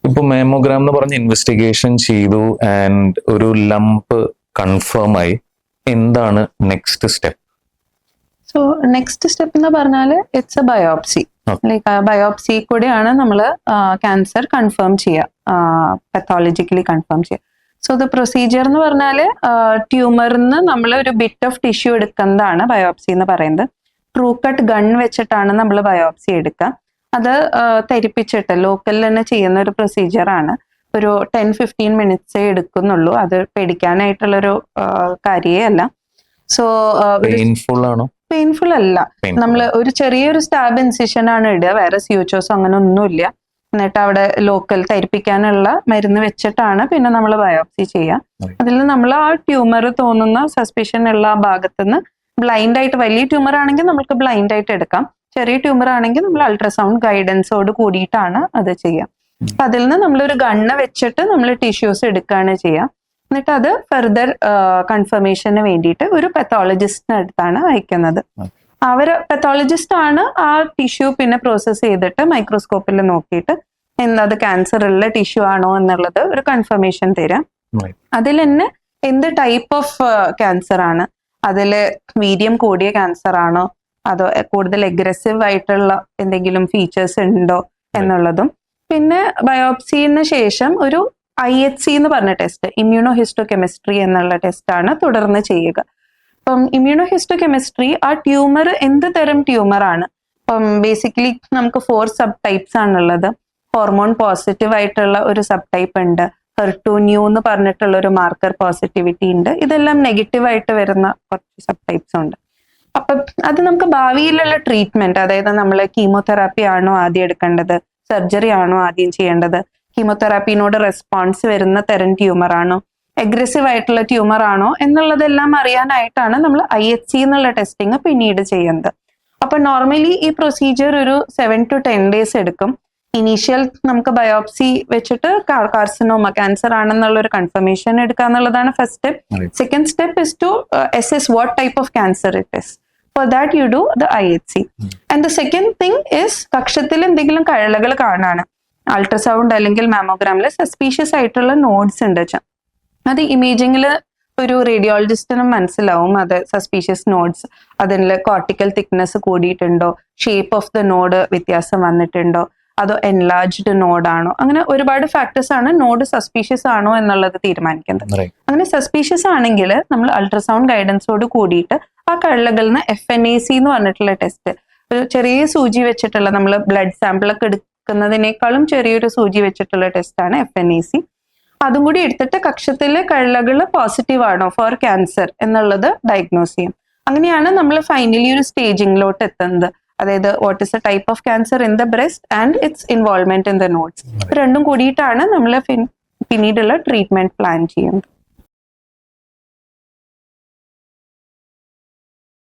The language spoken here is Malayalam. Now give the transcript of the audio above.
ഇപ്പൊ മാമോഗ്രാം എന്ന് പറഞ്ഞ ഇൻവെസ്റ്റിഗേഷൻ ചെയ്തു ആൻഡ് ഒരു ലംപ് കൺഫേം ആയി, എന്താണ് next step? So next step എന്ന് പറഞ്ഞാൽ it's A biopsy. Like biopsy കൂടെയാണ് നമ്മൾ ക്യാൻസർ കൺഫേം ചെയ്യുക, പത്തോളജിക്കലി കൺഫേം ചെയ്യുക. സോ ദ പ്രൊസീജിയർ എന്ന് പറഞ്ഞാൽ ട്യൂമറിന്ന് നമ്മൾ ഒരു ബിറ്റ് ഓഫ് ടിഷ്യൂ എടുക്കുന്നതാണ് ബയോപ്സി എന്ന് പറയുന്നത്. ട്രൂ കട്ട് ഗൺ വെച്ചിട്ടാണ് നമ്മൾ ബയോപ്സി എടുക്കുക. അത് തരിപ്പിച്ചിട്ട് ലോക്കലിൽ തന്നെ ചെയ്യുന്ന ഒരു പ്രൊസീജിയർ ആണ്. ഒരു 10-15 മിനിറ്റ്സേ എടുക്കുന്നുള്ളൂ. അത് പേടിക്കാനായിട്ടുള്ളൊരു കാര്യേ അല്ല. സോ പെയിൻഫുൾ ആണോ? പെയിൻഫുൾ അല്ല. നമ്മൾ ഒരു ചെറിയൊരു സ്റ്റാബ് ഇൻസിഷൻ ആണ് ഇടുക, വേറെ സ്യൂച്ചോസോ അങ്ങനെ ഒന്നുമില്ല. എന്നിട്ട് അവിടെ ലോക്കൽ തരിപ്പിക്കാനുള്ള മരുന്ന് വെച്ചിട്ടാണ് പിന്നെ നമ്മൾ ബയോപ്സി ചെയ്യുക. അതിൽ നമ്മൾ ആ ട്യൂമർ തോന്നുന്ന സസ്പിഷൻ ഉള്ള ആ ഭാഗത്തുനിന്ന് ബ്ലൈൻഡ് ആയിട്ട്, വലിയ ട്യൂമർ ആണെങ്കിൽ നമുക്ക് ബ്ലൈൻഡ് ആയിട്ട് എടുക്കാം, ചെറിയ ട്യൂമർ ആണെങ്കിൽ നമ്മൾ അൾട്രാസൗണ്ട് ഗൈഡൻസോട് കൂടിയിട്ടാണ് അത് ചെയ്യുക. അപ്പൊ അതിൽ നിന്ന് നമ്മളൊരു ഗണ്ണ് വെച്ചിട്ട് നമ്മൾ ടിഷ്യൂസ് എടുക്കുകയാണ് ചെയ്യുക. എന്നിട്ട് അത് ഫെർദർ കൺഫർമേഷന് വേണ്ടിയിട്ട് ഒരു പത്തോളജിസ്റ്റിന് അടുത്താണ് അയക്കുന്നത്. അവര് പത്തോളജിസ്റ്റ് ആണ് ആ ടിഷ്യൂ പിന്നെ പ്രോസസ് ചെയ്തിട്ട് മൈക്രോസ്കോപ്പിൽ നോക്കിയിട്ട് അത് ക്യാൻസർ ഉള്ള ടിഷ്യൂ ആണോ എന്നുള്ളത് ഒരു കൺഫർമേഷൻ തരാം. അതിൽ തന്നെ എന്ത് ടൈപ്പ് ഓഫ് ക്യാൻസർ ആണ്, അതില് വീര്യം കൂടിയ ക്യാൻസർ ആണോ അതോ കൂടുതൽ അഗ്രസീവ് ആയിട്ടുള്ള എന്തെങ്കിലും ഫീച്ചേഴ്സ് ഉണ്ടോ എന്നുള്ളതും. പിന്നെ ബയോപ്സിന് ശേഷം ഒരു IHC എന്ന് പറഞ്ഞ ടെസ്റ്റ്, ഇമ്മ്യൂണോ ഹിസ്റ്റോ കെമിസ്ട്രി എന്നുള്ള ടെസ്റ്റ് ആണ് തുടർന്ന് ചെയ്യുക. അപ്പം ഇമ്മ്യൂണോ ഹിസ്റ്റോ കെമിസ്ട്രി ആ ട്യൂമർ എന്ത് തരം ട്യൂമർ ആണ്. അപ്പം ബേസിക്കലി നമുക്ക് 4 സബ് ടൈപ്സ് ആണുള്ളത്. ഹോർമോൺ പോസിറ്റീവ് ആയിട്ടുള്ള ഒരു സബ് ടൈപ്പ് ഉണ്ട്, HER2 ന്യൂ എന്ന് പറഞ്ഞിട്ടുള്ള ഒരു മാർക്കർ പോസിറ്റിവിറ്റി ഉണ്ട്. ഇതെല്ലാം നെഗറ്റീവ് ആയിട്ട് വരുന്ന കുറച്ച് സബ് ടൈപ്സ് ഉണ്ട്. അപ്പൊ അത് നമുക്ക് ഭാവിയിലുള്ള ട്രീറ്റ്മെന്റ്, അതായത് നമ്മൾ കീമോതെറാപ്പി ആണോ ആദ്യം എടുക്കേണ്ടത്, സർജറി ആണോ ആദ്യം ചെയ്യേണ്ടത്, കീമോതെറാപ്പിനോട് റെസ്പോൺസ് വരുന്ന തരം ട്യൂമർ ആണോ, അഗ്രസീവ് ആയിട്ടുള്ള ട്യൂമർ ആണോ എന്നുള്ളതെല്ലാം അറിയാനായിട്ടാണ് നമ്മൾ IHC എന്നുള്ള ടെസ്റ്റിങ് പിന്നീട് ചെയ്യുന്നത്. അപ്പൊ നോർമലി ഈ പ്രൊസീജിയർ ഒരു 7 to 10 days എടുക്കും. ഇനീഷ്യൽ നമുക്ക് ബയോപ്സി വെച്ചിട്ട് കാർസിനോമ ക്യാൻസർ ആണെന്നുള്ള ഒരു കൺഫർമേഷൻ എടുക്കുക എന്നുള്ളതാണ് first step. Second step is to assess what type of cancer it is. For that you do the IHC. And the second thing is കക്ഷത്തിൽ എന്തെങ്കിലും കഴലകൾ കാണാണ്, അൾട്രാസൗണ്ട് അല്ലെങ്കിൽ മാമോഗ്രാമിൽ സസ്പീഷ്യസ് ആയിട്ടുള്ള നോഡ്സ് ഉണ്ട്. അത് ഇമേജിങ്ങിൽ ഒരു റേഡിയോളജിസ്റ്റിനും മനസ്സിലാവും അത് സസ്പീഷ്യസ് നോഡ്സ്. അതിൽ കോർട്ടിക്കൽ തിക്നെസ് കൂടിയിട്ടുണ്ടോ, ഷേപ്പ് ഓഫ് ദ നോഡ് വ്യത്യാസം വന്നിട്ടുണ്ടോ, അതോ എൻലാർജ്ഡ് നോഡാണോ, അങ്ങനെ ഒരുപാട് ഫാക്ടേഴ്സ് ആണ് നോഡ് സസ്പീഷ്യസ് ആണോ എന്നുള്ളത് തീരുമാനിക്കുന്നത്. അങ്ങനെ സസ്പീഷ്യസ് ആണെങ്കിൽ നമ്മൾ അൾട്രാസൗണ്ട് ഗൈഡൻസോട് കൂടിയിട്ട് ആ കഴലകളിൽ നിന്ന് FNAC എന്ന് പറഞ്ഞിട്ടുള്ള ടെസ്റ്റ്, ഒരു ചെറിയ സൂചി വെച്ചിട്ടുള്ള, നമ്മൾ ബ്ലഡ് സാമ്പിൾ ഒക്കെ എടുക്കുന്നതിനേക്കാളും ചെറിയൊരു സൂചി വെച്ചിട്ടുള്ള ടെസ്റ്റാണ് FNAC. അതും കൂടി എടുത്തിട്ട് കക്ഷത്തിലെ കഴലകൾ പോസിറ്റീവ് ആണോ ഫോർ ക്യാൻസർ എന്നുള്ളത് ഡയഗ്നോസ് ചെയ്യും. അങ്ങനെയാണ് നമ്മൾ ഫൈനലി ഒരു സ്റ്റേജിങ്ങിലോട്ട് എത്തുന്നത്. അതായത് what is A type of cancer in the breast and it's involvement in the nodes. രണ്ടും കൂടിയിട്ടാണ് നമ്മൾ പിന്നീടുള്ള ട്രീറ്റ്മെന്റ് പ്ലാൻ ചെയ്യുന്നത്.